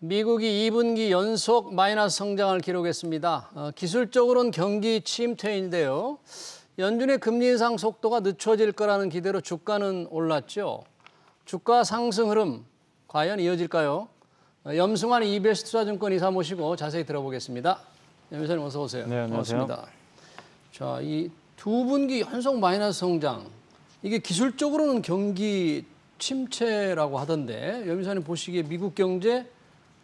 미국이 2분기 연속 마이너스 성장을 기록했습니다. 기술적으로는 경기 침체인데요. 연준의 금리 인상 속도가 늦춰질 거라는 기대로 주가는 올랐죠. 주가 상승 흐름 과연 이어질까요? 염승환 EBS 투자증권 이사 모시고 자세히 들어보겠습니다. 염 이사님 어서 오세요. 네, 안녕하세요. 반갑습니다. 자, 이 두 분기 연속 마이너스 성장, 이게 기술적으로는 경기 침체라고 하던데 염 이사님 보시기에 미국 경제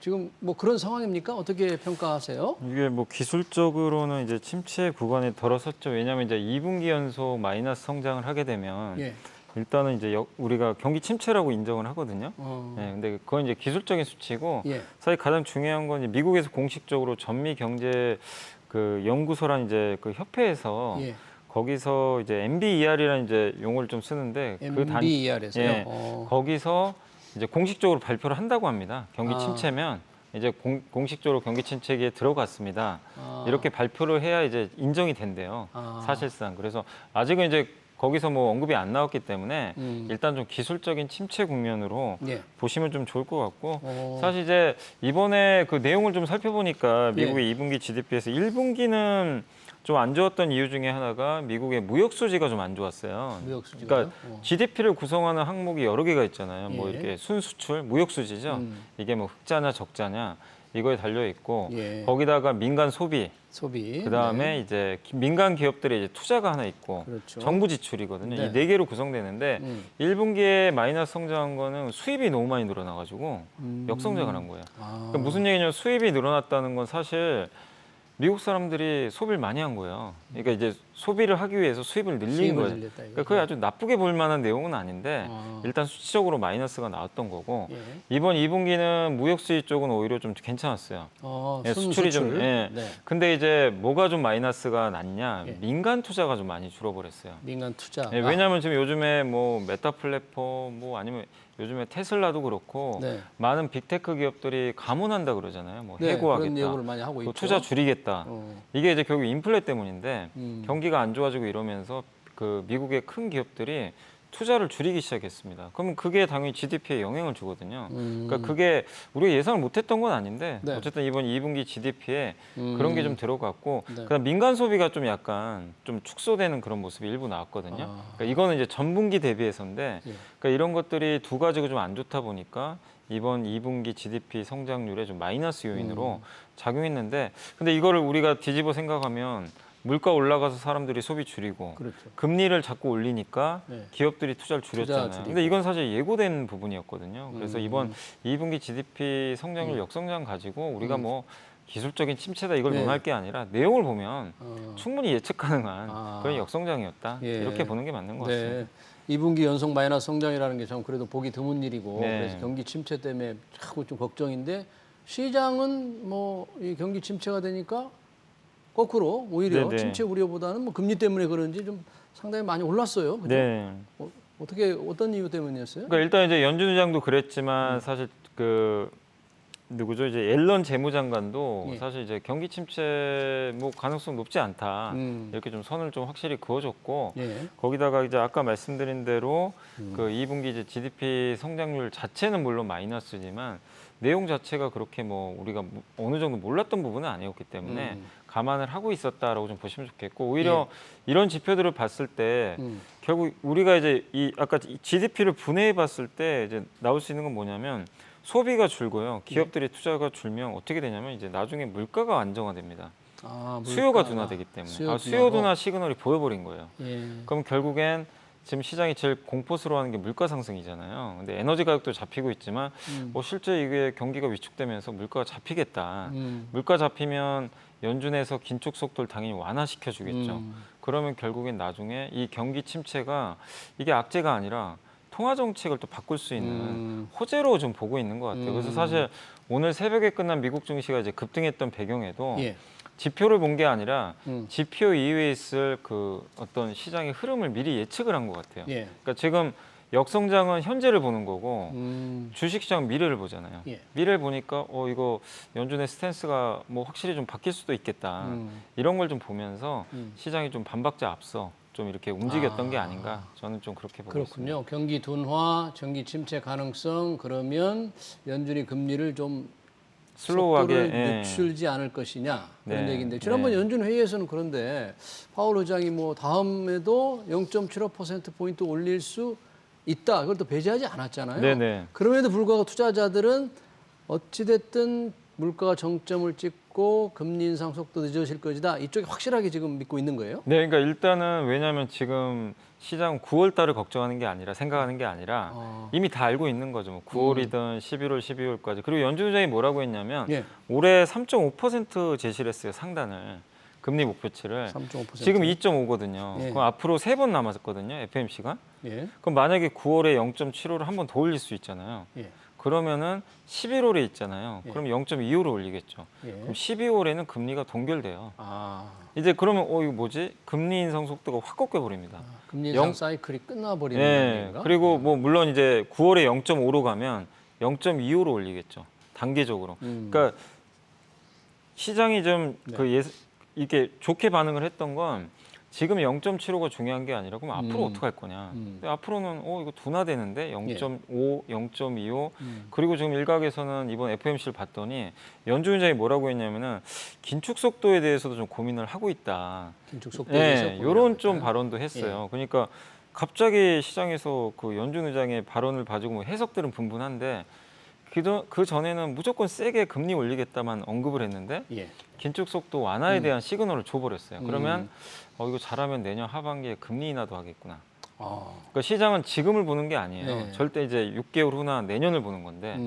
지금 뭐 그런 상황입니까? 어떻게 평가하세요? 이게 뭐 기술적으로는 이제 침체 구간에 들어섰죠. 왜냐하면 이제 2분기 연속 마이너스 성장을 하게 되면 예. 일단은 이제 우리가 경기 침체라고 인정을 하거든요. 네, 근데 그건 이제 기술적인 수치고 예. 사실 가장 중요한 건 이제 미국에서 공식적으로 전미 경제 그 연구소란 이제 그 협회에서 예. 거기서 이제 MBER이라는 이제 용어를 좀 쓰는데 MBER에서요. 예, 거기서 이제 공식적으로 발표를 한다고 합니다. 경기 아. 침체면 이제 공식적으로 경기 침체기에 들어갔습니다. 아. 이렇게 발표를 해야 이제 인정이 된대요. 아. 사실상. 그래서 아직은 이제 거기서 뭐 언급이 안 나왔기 때문에 일단 좀 기술적인 침체 국면으로 예. 보시면 좀 좋을 것 같고 오. 사실 이제 이번에 그 내용을 좀 살펴보니까 예. 미국의 2분기 GDP에서 1분기는 좀 안 좋았던 이유 중에 하나가 미국의 무역 수지가 좀 안 좋았어요. 무역 수지가요? 그러니까 GDP를 구성하는 항목이 여러 개가 있잖아요. 뭐 예. 이렇게 순수출, 무역 수지죠. 이게 뭐 흑자냐 적자냐 이거에 달려 있고 예. 거기다가 민간 소비, 소비. 그다음에 네. 이제 민간 기업들의 이제 투자가 하나 있고 그렇죠. 정부 지출이거든요. 네. 이 네 개로 구성되는데 1분기에 마이너스 성장한 거는 수입이 너무 많이 늘어나가지고 역성장을 한 거예요. 아. 그러니까 무슨 얘기냐면 수입이 늘어났다는 건 사실 미국 사람들이 소비를 많이 한 거예요. 그러니까 이제 소비를 하기 위해서 수입을 늘린 수입을 거예요. 늘렸다, 이거죠. 그러니까 그게 아주 나쁘게 볼 만한 내용은 아닌데 아. 일단 수치적으로 마이너스가 나왔던 거고 예. 이번 2분기는 무역 수입 쪽은 오히려 좀 괜찮았어요. 예, 수출이 좀. 순수출. 예. 네. 근데 이제 뭐가 좀 마이너스가 났냐? 예. 민간 투자가 좀 많이 줄어버렸어요. 민간 투자. 예, 왜냐하면 지금 요즘에 뭐 메타 플랫폼 뭐 아니면 요즘에 테슬라도 그렇고 네. 많은 빅테크 기업들이 감원한다 그러잖아요. 뭐 네, 해고하겠다. 그런 얘기를 많이 하고 또 있죠. 투자 줄이겠다. 어. 이게 이제 결국 인플레 때문인데 경기가 경기가 안 좋아지고 이러면서 그 미국의 큰 기업들이 투자를 줄이기 시작했습니다. 그러면 그게 당연히 GDP에 영향을 주거든요. 그러니까 그게 우리가 예상을 못했던 건 아닌데 네. 어쨌든 이번 2분기 GDP에 그런 게 좀 들어갔고 네. 그다음 민간 소비가 좀 약간 좀 축소되는 그런 모습이 일부 나왔거든요. 아. 그러니까 이거는 이제 전분기 대비해서인데 예. 그러니까 이런 것들이 두 가지가 좀 안 좋다 보니까 이번 2분기 GDP 성장률에 좀 마이너스 요인으로 작용했는데 근데 이거를 우리가 뒤집어 생각하면 물가 올라가서 사람들이 소비 줄이고 그렇죠. 금리를 자꾸 올리니까 네. 기업들이 투자를 줄였잖아요. 줄이고. 근데 이건 사실 예고된 부분이었거든요. 그래서 이번 2분기 GDP 성장률 역성장 가지고 우리가 뭐 기술적인 침체다 이걸 네. 논할 게 아니라 내용을 보면 충분히 예측 가능한 아. 그런 역성장이었다. 예. 이렇게 보는 게 맞는 것 같습니다. 네. 2분기 연속 마이너스 성장이라는 게 좀 그래도 보기 드문 일이고 네. 그래서 경기 침체 때문에 자꾸 좀 걱정인데 시장은 뭐 이 경기 침체가 되니까 거꾸로 오히려 네네. 침체 우려보다는 뭐 금리 때문에 그런지 좀 상당히 많이 올랐어요. 그죠? 네. 어떤 이유 때문이었어요? 그러니까 일단 이제 연준 의장도 그랬지만 사실 그 누구죠? 이제 옐런 재무장관도 예. 사실 이제 경기 침체 뭐 가능성 높지 않다 이렇게 좀 선을 좀 확실히 그어줬고 예. 거기다가 이제 아까 말씀드린 대로 그 2분기 이제 GDP 성장률 자체는 물론 마이너스지만 내용 자체가 그렇게 뭐 우리가 어느 정도 몰랐던 부분은 아니었기 때문에 감안을 하고 있었다라고 좀 보시면 좋겠고 오히려 이런 지표들을 봤을 때 결국 우리가 이제 이 아까 GDP를 분해해 봤을 때 이제 나올 수 있는 건 뭐냐면 소비가 줄고요. 기업들이 투자가 줄면 어떻게 되냐면 이제 나중에 물가가 안정화됩니다. 아, 수요가 둔화되기 때문에 수요 둔화 시그널이 보여버린 거예요. 예. 그럼 결국엔 지금 시장이 제일 공포스러워하는 게 물가 상승이잖아요. 근데 에너지 가격도 잡히고 있지만 뭐 실제 이게 경기가 위축되면서 물가가 잡히겠다. 물가 잡히면 연준에서 긴축 속도를 당연히 완화시켜 주겠죠. 그러면 결국엔 나중에 이 경기 침체가 이게 악재가 아니라 통화 정책을 또 바꿀 수 있는 호재로 좀 보고 있는 것 같아요. 그래서 사실 오늘 새벽에 끝난 미국 증시가 이제 급등했던 배경에도 예. 지표를 본 게 아니라 지표 이후에 있을 그 어떤 시장의 흐름을 미리 예측을 한 것 같아요. 예. 그러니까 지금 역성장은 현재를 보는 거고 주식시장 미래를 보잖아요. 예. 미래를 보니까 이거 연준의 스탠스가 뭐 확실히 좀 바뀔 수도 있겠다. 이런 걸 좀 보면서 시장이 좀 반박자 앞서 좀 이렇게 움직였던 게 아닌가 저는 좀 그렇게 보고 있습니다. 그렇군요. 경기 둔화, 경기 침체 가능성 그러면 연준이 금리를 좀 슬로우하게 속도를 늦추지 않을 것이냐 그런 네. 얘기인데 지난번 네. 연준 회의에서는 그런데 파월 의장이 뭐 다음에도 0.75%포인트 올릴 수 있다. 그걸 또 배제하지 않았잖아요. 네네. 그럼에도 불구하고 투자자들은 어찌됐든 물가가 정점을 찍고 금리 인상 속도 늦어질 것이다. 이쪽이 확실하게 지금 믿고 있는 거예요? 네, 그러니까 일단은 왜냐하면 지금 시장 9월 달을 걱정하는 게 아니라 생각하는 게 아니라 이미 다 알고 있는 거죠. 뭐 9월이든 11월, 12월까지. 그리고 연준 의장이 뭐라고 했냐면 예. 올해 3.5% 제시를 했어요. 상단을. 금리 목표치를. 3.5%. 지금 2.5거든요. 예. 그럼 앞으로 3번 남았거든요. FMC가. 예. 그럼 만약에 9월에 0.75를 한 번 더 올릴 수 있잖아요. 예. 그러면은 11월에 있잖아요. 예. 그럼 0.25로 올리겠죠. 예. 그럼 12월에는 금리가 동결돼요. 아, 이제 그러면 이거 뭐지? 금리 인상 속도가 확 꺾여 버립니다. 금리 인상 영- 사이클이 끝나버리는 네. 건가? 그리고 뭐 물론 이제 9월에 0.5로 가면 0.25로 올리겠죠. 단계적으로. 그러니까 시장이 좀 네. 이렇게 좋게 반응을 했던 건 지금 0.75가 중요한 게 아니라 그럼 앞으로 어떻게 할 거냐. 근데 앞으로는 이거 둔화되는데 0.5, 0.25 그리고 지금 일각에서는 이번 FOMC를 봤더니 연준 의장이 뭐라고 했냐면은 긴축 속도에 대해서도 좀 고민을 하고 있다. 긴축 속도에 대해서 네, 고민을 이런 하고 좀 있다. 발언도 했어요. 그러니까 갑자기 시장에서 그 연준 의장의 발언을 가지고 뭐 해석들은 분분한데 그 전에는 무조건 세게 금리 올리겠다만 언급을 했는데 예. 긴축 속도 완화에 대한 시그널을 줘버렸어요. 그러면 이거 잘하면 내년 하반기에 금리 인하도 하겠구나. 아, 그러니까 시장은 지금을 보는 게 아니에요. 네. 절대 이제 6개월 후나 내년을 보는 건데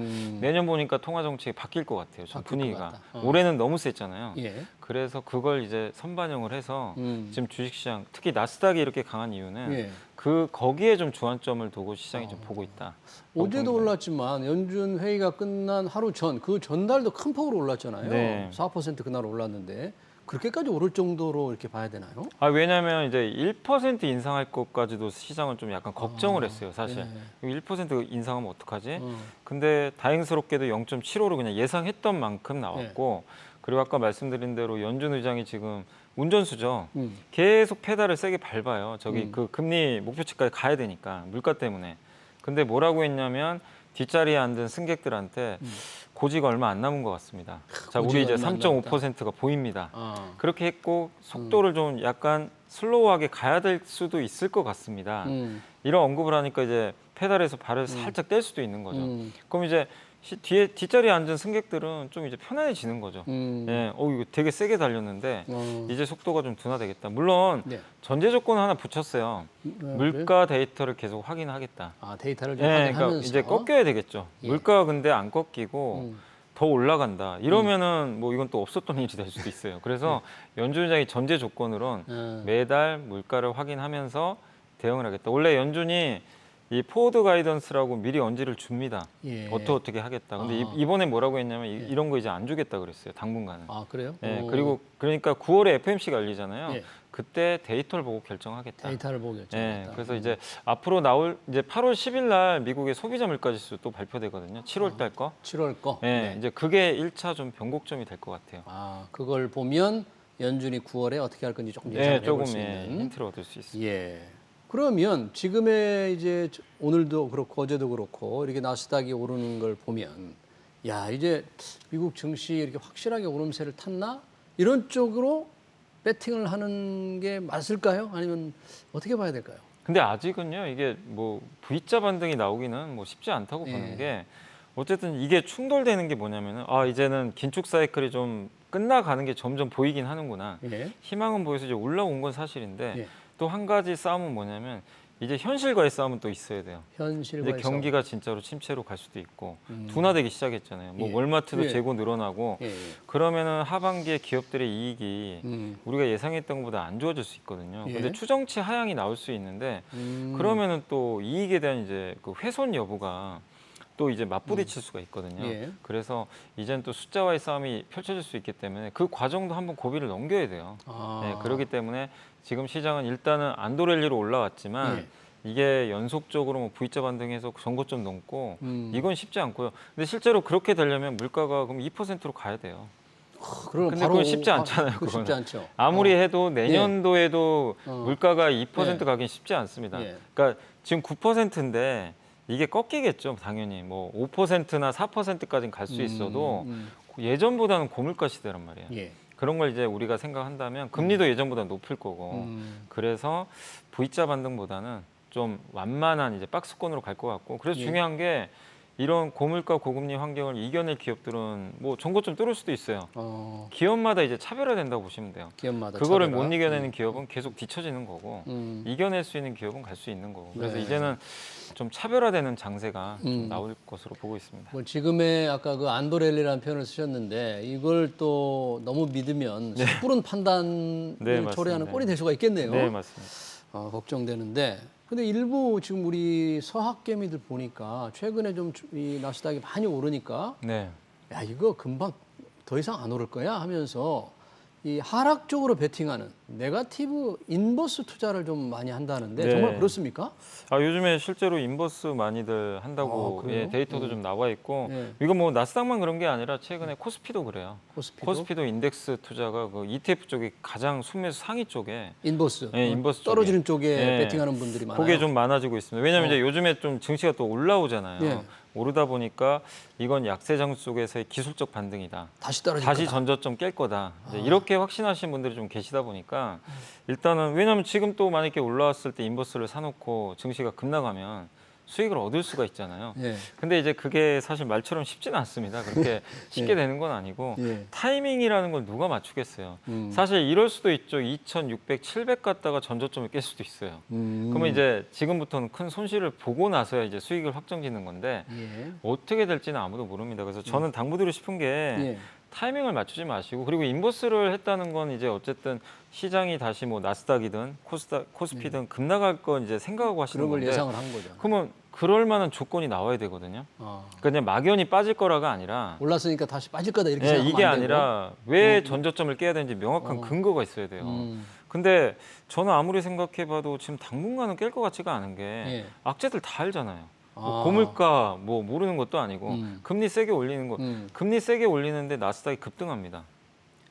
내년 보니까 통화 정책이 바뀔 것 같아요. 좀 바뀔 것 분위기가. 같다. 올해는 너무 셌잖아요. 예. 그래서 그걸 이제 선반영을 해서 음. 지금 주식시장 특히 나스닥이 이렇게 강한 이유는 예. 거기에 좀 주안점을 두고 시장이 좀 보고 있다. 어제도 올랐지만 연준 회의가 끝난 하루 전, 그 전날도 큰 폭으로 올랐잖아요. 네. 4% 그날 올랐는데 그렇게까지 오를 정도로 이렇게 봐야 되나요? 왜냐하면 이제 1% 인상할 것까지도 시장은 좀 약간 걱정을 했어요, 사실. 1% 인상하면 어떡하지? 근데 다행스럽게도 0.75로 그냥 예상했던 만큼 나왔고, 그리고 아까 말씀드린 대로 연준 의장이 지금 운전수죠. 계속 페달을 세게 밟아요. 저기 그 금리 목표치까지 가야 되니까 물가 때문에. 근데 뭐라고 했냐면 뒷자리에 앉은 승객들한테 고지가 얼마 안 남은 것 같습니다. 자, 우리 이제 고지가 얼마 안 3.5%가 보입니다. 아. 그렇게 했고 속도를 좀 약간 슬로우하게 가야 될 수도 있을 것 같습니다. 이런 언급을 하니까 이제 페달에서 발을 살짝 뗄 수도 있는 거죠. 그럼 이제 뒷자리에 앉은 승객들은 좀 이제 편안해지는 거죠. 예, 이거 되게 세게 달렸는데 이제 속도가 좀 둔화되겠다. 물론 네. 전제 조건 하나 붙였어요. 물가 데이터를 계속 확인하겠다. 아, 데이터를 좀 예, 확인하면서 그러니까 이제 꺾여야 되겠죠. 예. 물가가 근데 안 꺾이고 더 올라간다. 이러면은 뭐 이건 또 없었던 일이 될 수도 있어요. 그래서 연준 의장이 전제 조건으로는 매달 물가를 확인하면서 대응을 하겠다. 원래 연준이 이 포워드 가이던스라고 미리 언지를 줍니다. 예. 어떻게 하겠다. 근데 이번에 뭐라고 했냐면 이런 거 이제 안 주겠다 그랬어요. 당분간은. 아, 그래요? 예, 오. 그리고 그러니까 9월에 FMC가 열리잖아요. 예. 그때 데이터를 보고 결정하겠다. 데이터를 보고 예, 결정하겠다. 그래서 이제 앞으로 나올 이제 8월 10일 날 미국의 소비자 물가 지수 또 발표되거든요. 7월 달 거. 7월 거. 예, 이제 그게 1차 좀 변곡점이 될 것 같아요. 아, 그걸 보면 연준이 9월에 어떻게 할 건지 조금 예, 예상해 볼 조금 수 있는. 힌트를 얻을 수 있습니다. 예. 그러면 지금의 이제 오늘도 그렇고 어제도 그렇고 이렇게 나스닥이 오르는 걸 보면 야, 이제 미국 증시 이렇게 확실하게 오름세를 탔나? 이런 쪽으로 배팅을 하는 게 맞을까요? 아니면 어떻게 봐야 될까요? 근데 아직은요, 이게 뭐 V자 반등이 나오기는 뭐 쉽지 않다고 예. 보는 게 어쨌든 이게 충돌되는 게 뭐냐면은 이제는 긴축 사이클이 좀 끝나가는 게 점점 보이긴 하는구나. 예. 희망은 보여서 이제 올라온 건 사실인데 예. 또 한 가지 싸움은 뭐냐면 이제 현실과의 싸움은 또 있어야 돼요. 현실과 이제 경기가 진짜로 침체로 갈 수도 있고 음. 둔화되기 시작했잖아요. 뭐 예. 월마트도 예. 재고 늘어나고 예. 예. 그러면은 하반기에 기업들의 이익이 우리가 예상했던 것보다 안 좋아질 수 있거든요. 예. 근데 추정치 하향이 나올 수 있는데 그러면은 또 이익에 대한 이제 그 훼손 여부가 또 이제 맞부딪힐 수가 있거든요. 예. 그래서 이제는 또 숫자와의 싸움이 펼쳐질 수 있기 때문에 그 과정도 한번 고비를 넘겨야 돼요. 아. 네, 그렇기 때문에 지금 시장은 일단은 안도랠리로 올라왔지만 예. 이게 연속적으로 뭐 V자 반등해서 전고점 넘고 음. 이건 쉽지 않고요. 근데 실제로 그렇게 되려면 물가가 그럼 2%로 가야 돼요. 그럼 근데 바로 그건 쉽지 않잖아요, 그거 쉽지 그거는. 않죠. 아무리 해도 내년도에도 어. 물가가 2% 예. 가긴 쉽지 않습니다. 예. 그러니까 지금 9%인데 이게 꺾이겠죠. 당연히 뭐 5%나 4%까지는 갈 수 있어도 예전보다는 고물가 시대란 말이에요. 예. 그런 걸 이제 우리가 생각한다면 금리도 예전보다 높을 거고 그래서 V자 반등보다는 좀 완만한 이제 박스권으로 갈 것 같고 그래서 예. 중요한 게 이런 고물가 고금리 환경을 이겨낼 기업들은 뭐 전고점 뚫을 수도 있어요. 기업마다 이제 차별화된다고 보시면 돼요. 기업마다 그거를 차별화. 못 이겨내는 기업은 계속 뒤처지는 거고 이겨낼 수 있는 기업은 갈 수 있는 거고 그래서 네. 이제는 좀 차별화되는 장세가 좀 나올 것으로 보고 있습니다. 뭐 지금의 아까 그 안도렐리라는 표현을 쓰셨는데 이걸 또 너무 믿으면 섣부른 판단을 네, 맞습니다. 초래하는 꼴이 될 수가 있겠네요. 네, 맞습니다. 걱정되는데 근데 일부 지금 우리 서학개미들 보니까 최근에 좀 이 나스닥이 많이 오르니까 네. 야 이거 금방 더 이상 안 오를 거야 하면서 이 하락 쪽으로 베팅하는 네거티브 인버스 투자를 좀 많이 한다는데 네. 정말 그렇습니까? 요즘에 실제로 인버스 많이들 한다고 그래요? 예, 데이터도 좀 나와 있고 예. 이거 뭐 나스닥만 그런 게 아니라 최근에 코스피도 그래요. 코스피도? 인덱스 투자가 그 ETF 쪽이 가장 순매수 상위 쪽에 인버스, 예, 인버스 쪽에. 떨어지는 쪽에 예. 베팅하는 분들이 많아요. 그게 좀 많아지고 있습니다. 왜냐하면 이제 요즘에 좀 증시가 또 올라오잖아요. 예. 오르다 보니까 이건 약세장 속에서의 기술적 반등이다. 다시 떨어질 다시 거다. 전저점 깰 거다. 이제 이렇게 확신하시는 분들이 좀 계시다 보니까 일단은 왜냐하면 지금 또 만약에 올라왔을 때 인버스를 사놓고 증시가 급락하면 수익을 얻을 수가 있잖아요. 예. 근데 이제 그게 사실 말처럼 쉽지는 않습니다. 그렇게 쉽게 되는 건 아니고 예. 타이밍이라는 걸 누가 맞추겠어요. 사실 이럴 수도 있죠. 2,600, 700 갔다가 전저점을 깰 수도 있어요. 그러면 이제 지금부터는 큰 손실을 보고 나서야 이제 수익을 확정짓는 건데 예. 어떻게 될지는 아무도 모릅니다. 그래서 저는 당부드리고 싶은 게 예. 타이밍을 맞추지 마시고 그리고 인버스를 했다는 건 이제 어쨌든 시장이 다시 뭐 나스닥이든 코스피든 급락할 건 이제 생각하고 하시는 그런 걸 건데 예상을 한 거죠. 그러면 그럴 만한 조건이 나와야 되거든요. 아. 그냥 막연히 빠질 거라가 아니라 올랐으니까 다시 빠질 거다 이렇게 예, 생각하면 이게 안 되고. 아니라 왜 전저점을 깨야 되는지 명확한 근거가 있어야 돼요. 근데 저는 아무리 생각해봐도 지금 당분간은 깰 것 같지가 않은 게 예. 악재들 다 알잖아요. 뭐 아. 고물가 뭐 모르는 것도 아니고 금리 세게 올리는 거 금리 세게 올리는데 나스닥이 급등합니다.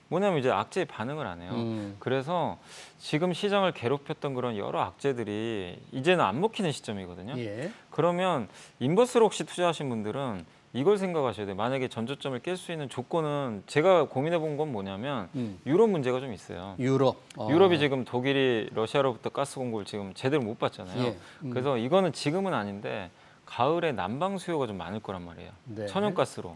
뭐냐면 이제 악재에 반응을 안 해요. 그래서 지금 시장을 괴롭혔던 그런 여러 악재들이 이제는 안 먹히는 시점이거든요. 예. 그러면 인버스로 혹시 투자하신 분들은 이걸 생각하셔야 돼요. 만약에 전저점을 깰 수 있는 조건은 제가 고민해 본 건 뭐냐면 유럽 문제가 좀 있어요. 유럽. 유럽이 지금 독일이 러시아로부터 가스 공급을 지금 제대로 못 받잖아요. 예. 그래서 이거는 지금은 아닌데 가을에 난방 수요가 좀 많을 거란 말이에요. 네. 천연가스로.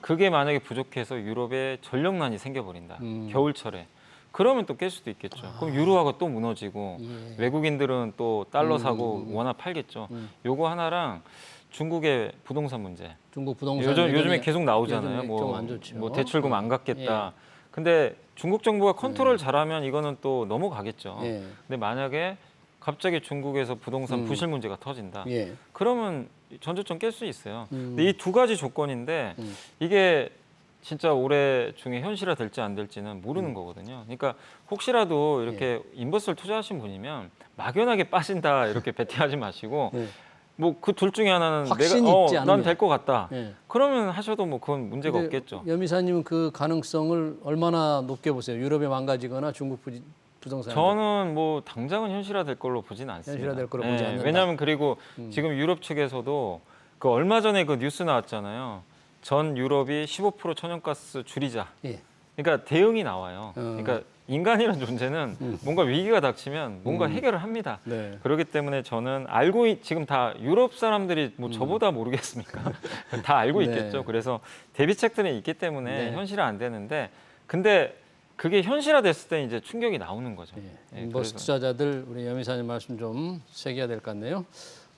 그게 만약에 부족해서 유럽에 전력난이 생겨버린다. 겨울철에. 그러면 또 깰 수도 있겠죠. 그럼 유로화가 또 무너지고 예. 외국인들은 또 달러 사고 원화 팔겠죠. 요거 하나랑 중국의 부동산 문제. 중국 부동산 요즘에 계속 나오잖아요. 좀 안 좋죠. 뭐 대출금 안 갚겠다. 근데 중국 정부가 컨트롤 잘하면 이거는 또 넘어가겠죠. 예. 근데 만약에 갑자기 중국에서 부동산 부실 문제가 터진다. 예. 그러면 전저점 깰 수 있어요. 근데 이 두 가지 조건인데 음. 이게 진짜 올해 중에 현실화 될지 안 될지는 모르는 거거든요. 그러니까 혹시라도 이렇게 인버스를 투자하신 분이면 막연하게 빠진다 이렇게 베팅하지 마시고 예. 뭐 그 둘 중에 하나는 확신이 있지 않으면. 난 될 것 같다. 예. 그러면 하셔도 뭐 그건 문제가 근데 없겠죠. 여미사님은 그 가능성을 얼마나 높게 보세요? 유럽에 망가지거나 중국 부동산. 저는 뭐 당장은 현실화될 걸로 보진 않습니다. 현실화될 걸로 보지 않는다. 왜냐하면 그리고 지금 유럽 측에서도 그 얼마 전에 그 뉴스 나왔잖아요. 전 유럽이 15% 천연가스 줄이자. 예. 그러니까 대응이 나와요. 그러니까 인간이라는 존재는 뭔가 위기가 닥치면 뭔가 해결을 합니다. 네. 그렇기 때문에 저는 지금 다 유럽 사람들이 뭐 저보다 모르겠습니까? 다 알고 네. 있겠죠. 그래서 대비책들이 있기 때문에 네. 현실화 안 되는데 근데 그게 현실화됐을 때 이제 충격이 나오는 거죠. 예. 예, 인버스 그래서- 투자자들 우리 여미사님 말씀 좀 새겨야 될 것 같네요.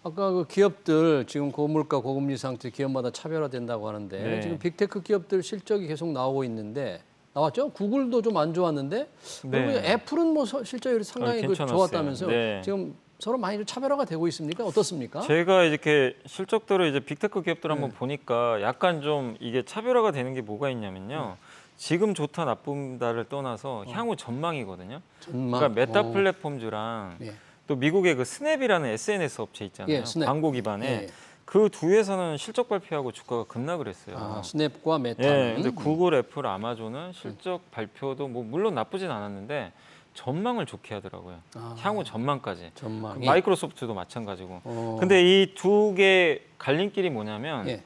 아까 그 기업들 지금 고물가 고금리 상태 기업마다 차별화된다고 하는데 네. 지금 빅테크 기업들 실적이 계속 나오고 있는데 나왔죠? 구글도 좀 안 좋았는데 그리고 네. 애플은 뭐 실적이 상당히 그 괜찮았어요. 좋았다면서요. 네. 지금 서로 많이 좀 차별화가 되고 있습니까? 어떻습니까? 제가 이렇게 실적들을 이제 빅테크 기업들 한번 네. 보니까 약간 좀 이게 차별화가 되는 게 뭐가 있냐면요. 지금 좋다 나쁨다를 떠나서 향후 전망이거든요. 전망. 그러니까 메타 플랫폼즈랑 예. 또 미국의 그 스냅이라는 SNS 업체 있잖아요. 예, 스냅. 광고 기반에 예. 그 두 회사는 실적 발표하고 주가가 급락을 했어요. 아, 스냅과 예, 메타는 근데 구글, 애플, 아마존은 실적 발표도 뭐 물론 나쁘진 않았는데 전망을 좋게 하더라고요. 향후 전망까지. 전망이. 마이크로소프트도 마찬가지고. 어. 근데 이 두 개 갈림길이 뭐냐면 예.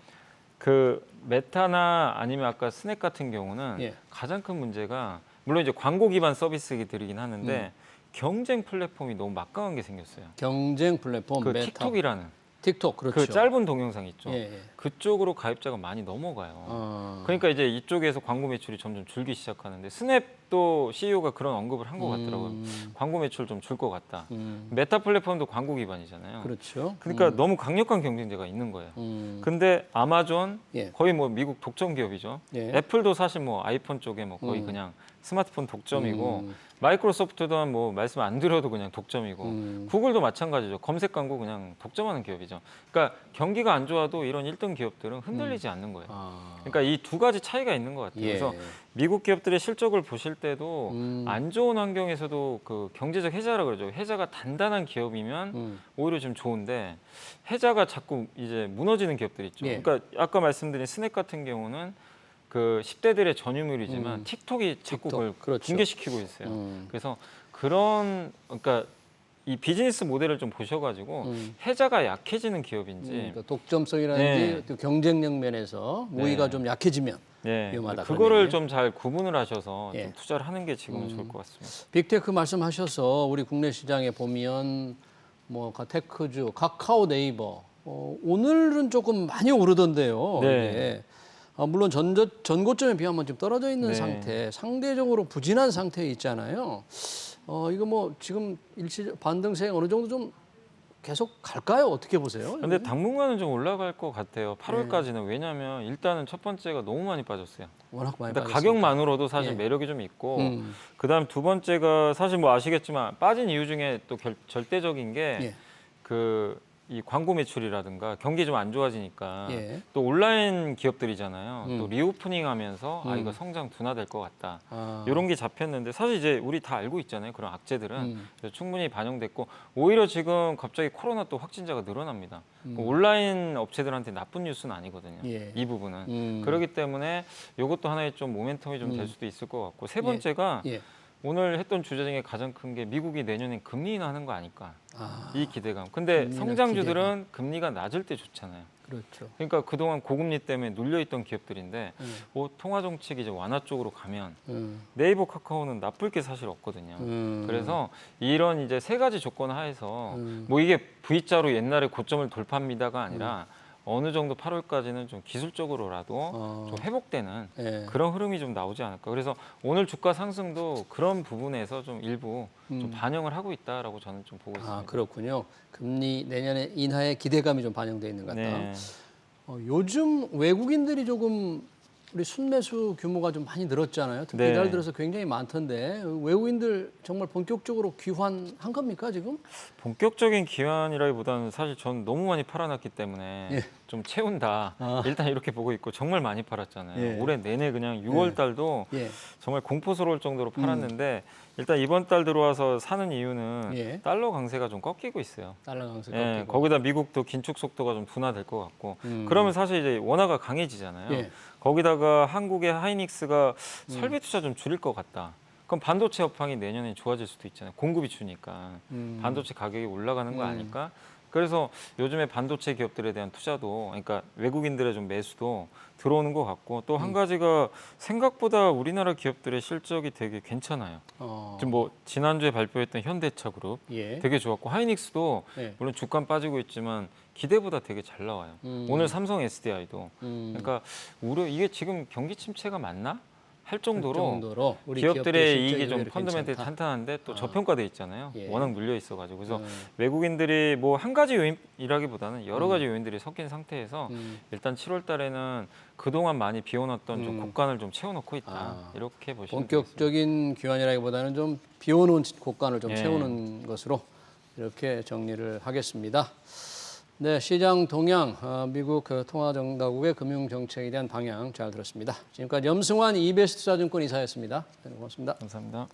그 메타나 아니면 아까 스낵 같은 경우는 예. 가장 큰 문제가 물론 이제 광고 기반 서비스들이긴 하는데 경쟁 플랫폼이 너무 막강한 게 생겼어요. 경쟁 플랫폼 그 메타. 틱톡이라는 틱톡 그렇죠. 그 짧은 동영상 있죠. 예, 예. 그쪽으로 가입자가 많이 넘어가요. 그러니까 이제 이쪽에서 광고 매출이 점점 줄기 시작하는데 스냅도 CEO가 그런 언급을 한 것 같더라고요. 광고 매출 좀 줄 것 같다. 메타 플랫폼도 광고 기반이잖아요. 그렇죠. 그러니까 너무 강력한 경쟁자가 있는 거예요. 근데 아마존 예. 거의 뭐 미국 독점 기업이죠. 예. 애플도 사실 뭐 아이폰 쪽에 뭐 거의 그냥 스마트폰 독점이고 마이크로소프트도 뭐 말씀 안 드려도 그냥 독점이고 구글도 마찬가지죠. 검색 광고 그냥 독점하는 기업이죠. 그러니까 경기가 안 좋아도 이런 1등 기업들은 흔들리지 않는 거예요. 그러니까 이 두 가지 차이가 있는 것 같아요. 예. 그래서 미국 기업들의 실적을 보실 때도 안 좋은 환경에서도 그 경제적 해자라 그러죠. 해자가 단단한 기업이면 오히려 좀 좋은데 해자가 자꾸 이제 무너지는 기업들 있죠. 예. 그러니까 아까 말씀드린 스낵 같은 경우는 그 10대들의 전유물이지만 틱톡이 자꾸 그걸 그렇죠. 붕괴시키고 있어요. 그래서 그런 그러니까 이 비즈니스 모델을 좀 보셔가지고 해자가 약해지는 기업인지 그러니까 독점성이라든지 네. 또 경쟁력 면에서 우위가 네. 좀 약해지면 네, 위험하다. 그거를 좀 잘 구분을 하셔서 예. 좀 투자를 하는 게 지금은 좋을 것 같습니다. 빅테크 말씀하셔서 우리 국내 시장에 보면 뭐 테크주, 카카오, 네이버 오늘은 조금 많이 오르던데요. 네. 이게. 물론 전고점에 비하면 좀 떨어져 있는 네. 상태, 상대적으로 부진한 상태에 있잖아요. 이거 뭐 지금 반등세 어느 정도 좀 계속 갈까요? 어떻게 보세요? 근데 당분간은 좀 올라갈 것 같아요. 8월까지는 왜냐하면 일단은 첫 번째가 너무 많이 빠졌어요. 워낙 많이 일단 빠졌으니까. 가격만으로도 사실 예. 매력이 좀 있고 음. 그다음 두 번째가 사실 뭐 아시겠지만 빠진 이유 중에 또 절대적인 게 예. 그 이 광고 매출이라든가 경기 좀 안 좋아지니까 예. 또 온라인 기업들이잖아요. 또 리오프닝하면서 아 음. 이거 성장 둔화될 것 같다. 아. 이런 게 잡혔는데 사실 이제 우리 다 알고 있잖아요. 그런 악재들은 그래서 충분히 반영됐고 오히려 지금 갑자기 코로나 또 확진자가 늘어납니다. 온라인 업체들한테 나쁜 뉴스는 아니거든요. 예. 이 부분은 그렇기 때문에 이것도 하나의 좀 모멘텀이 좀 될 수도 있을 것 같고 세 번째가 예. 오늘 했던 주제 중에 가장 큰 게 미국이 내년엔 금리 인하하는 거 아닐까 아, 이 기대감. 근데 금리 인하 성장주들은 기대감. 금리가 낮을 때 좋잖아요. 그렇죠. 그러니까 그동안 고금리 때문에 눌려있던 기업들인데 통화 정책이 이제 완화 쪽으로 가면 네이버, 카카오는 나쁠 게 사실 없거든요. 그래서 이런 이제 세 가지 조건 하에서 뭐 이게 V자로 옛날에 고점을 돌파합니다가 아니라 어느 정도 8월까지는 좀 기술적으로라도 좀 회복되는 예. 그런 흐름이 좀 나오지 않을까. 그래서 오늘 주가 상승도 그런 부분에서 좀 일부 좀 반영을 하고 있다라고 저는 좀 보고 있습니다. 아, 그렇군요. 금리 내년에 인하의 기대감이 좀 반영되어 있는 것 같다. 네. 요즘 외국인들이 조금 우리 순매수 규모가 좀 많이 늘었잖아요. 특히 네. 이달 들어서 굉장히 많던데 외국인들 정말 본격적으로 귀환한 겁니까 지금? 본격적인 기환이라기보다는 사실 전 너무 많이 팔아놨기 때문에 예. 좀 채운다. 아. 일단 이렇게 보고 있고 정말 많이 팔았잖아요. 예. 올해 내내 그냥 6월 달도 예. 정말 공포스러울 정도로 팔았는데 일단 이번 달 들어와서 사는 이유는 예. 달러 강세가 좀 꺾이고 있어요. 달러 강세 예, 꺾이고. 거기다 미국도 긴축 속도가 좀 둔화될 것 같고 그러면 사실 이제 원화가 강해지잖아요. 예. 거기다가 한국의 하이닉스가 설비 투자 좀 줄일 것 같다. 그럼 반도체 업황이 내년에 좋아질 수도 있잖아요. 공급이 주니까 반도체 가격이 올라가는 거 아닐까? 그래서 요즘에 반도체 기업들에 대한 투자도 그러니까 외국인들의 좀 매수도 들어오는 것 같고 또 한 가지가 생각보다 우리나라 기업들의 실적이 되게 괜찮아요. 지금 뭐 지난주에 발표했던 현대차 그룹 예. 되게 좋았고 하이닉스도 예. 물론 주가 빠지고 있지만 기대보다 되게 잘 나와요. 오늘 삼성 SDI도 그러니까 우려 이게 지금 경기 침체가 맞나? 할 정도로 우리 기업들의 이익이 실적이 좀 오히려 펀더멘털이 괜찮다. 탄탄한데 또 저평가돼 있잖아요. 예. 워낙 눌려 있어가지고 그래서 외국인들이 뭐 한 가지 요인이라기보다는 여러 가지 요인들이 섞인 상태에서 일단 7월달에는 그동안 많이 비워놨던 좀 곡간을 좀 채워놓고 있다 이렇게 보시면 되겠습니다. 본격적인 귀환이라기보다는 좀 비워놓은 곡간을 좀 예. 채우는 것으로 이렇게 정리를 하겠습니다. 네, 시장 동향, 미국 통화정당국의 금융정책에 대한 방향 잘 들었습니다. 지금까지 염승환 이베스트투자증권 이사였습니다. 네, 고맙습니다. 감사합니다.